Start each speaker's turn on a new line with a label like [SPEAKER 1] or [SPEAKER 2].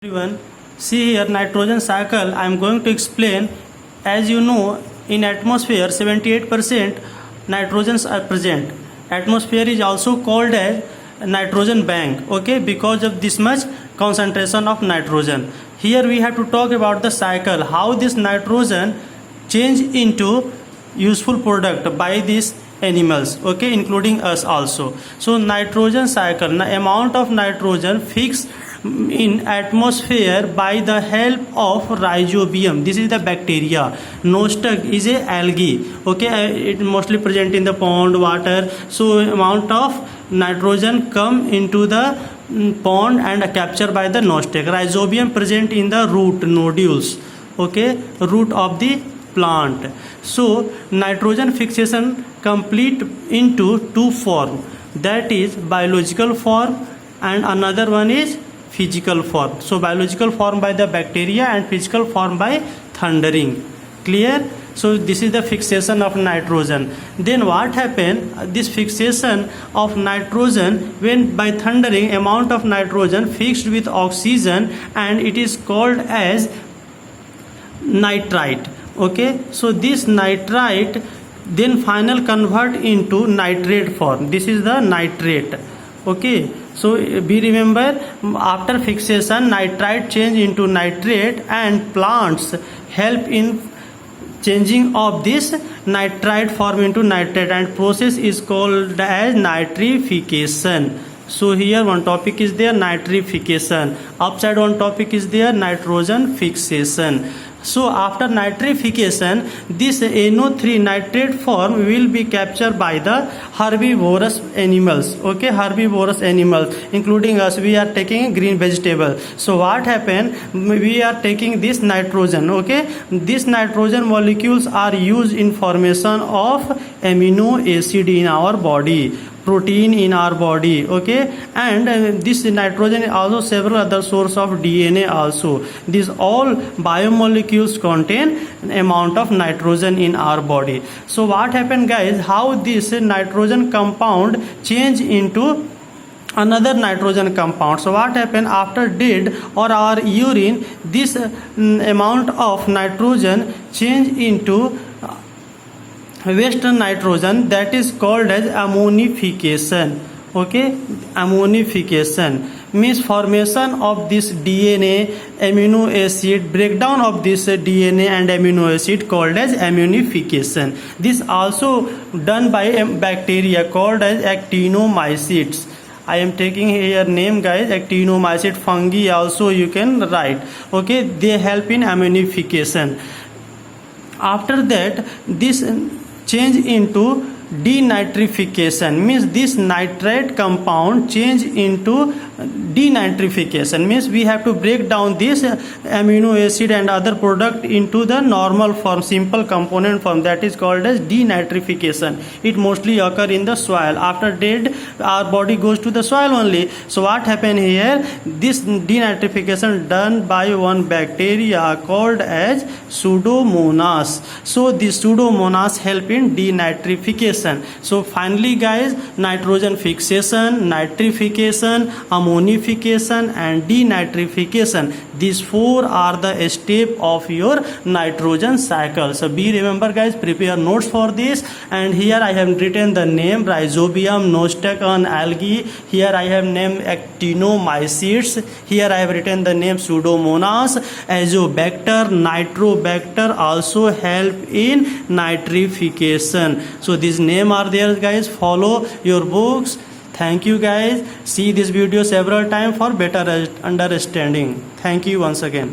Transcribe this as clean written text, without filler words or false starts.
[SPEAKER 1] Everyone, see here nitrogen cycle I am going to explain. As you know, in atmosphere 78% nitrogens are present. Atmosphere is also called as nitrogen bank, okay, because of this much concentration of nitrogen. Here we have to talk about the cycle, how this nitrogen change into useful product by these animals, okay, including us also. So nitrogen cycle, the amount of nitrogen fixed in atmosphere by the help of rhizobium. This is the bacteria. Nostoc is a algae, okay, it mostly present in the pond water. So amount of nitrogen come into the pond and captured by the nostoc. Rhizobium present in the root nodules, okay, root of the plant. So nitrogen fixation complete into two form, that is biological form and another one is physical form. So biological form by the bacteria and physical form by thundering. Clear? So this is the fixation of nitrogen. Then what happened? This fixation of nitrogen, when by thundering amount of nitrogen fixed with oxygen, and it is called as nitrite, okay. So this nitrite then final convert into nitrate form. This is the nitrate, okay. So we remember, after fixation nitrite change into nitrate, and plants help in changing of this nitrite form into nitrate, and process is called as nitrification. So here one topic is there, nitrification. Upside one topic is there, nitrogen fixation. So after nitrification, this NO3 nitrate form will be captured by the herbivorous animals, okay, herbivorous animals including us. We are taking green vegetable. So what happened, we are taking this nitrogen, okay. This nitrogen molecules are used in formation of amino acid in our body, protein in our body, okay. And this nitrogen is also several other source of DNA also. These all biomolecules contain amount of nitrogen in our body. So what happened guys, how this nitrogen compound change into another nitrogen compound. So what happened, after dead or our urine, this amount of nitrogen change into western nitrogen, that is called as ammonification, okay. Ammonification means formation of this DNA amino acid, breakdown of this DNA and amino acid called as ammonification. This also done by bacteria called as actinomycetes. I am taking here name guys, actinomycete. Fungi also you can write, okay. They help in ammonification. After that, this change into denitrification, means this nitrate compound change into denitrification, means we have to break down this amino acid and other product into the normal form, simple component form, that is called as denitrification. It mostly occur in the soil. After dead, our body goes to the soil only. So what happened here, this denitrification done by one bacteria called as Pseudomonas. So this Pseudomonas help in denitrification. So finally guys, nitrogen fixation, nitrification, ammonification and denitrification, these four are the step of your nitrogen cycle. So be remember guys, prepare notes for this. And here I have written the name rhizobium, nostoc, and algae. Here I have named actinomycetes. Here I have written the name Pseudomonas, azobacter, nitrobacter also help in nitrification. So these names are there guys, follow your books. Thank you guys. See this video several times for better understanding. Thank you once again.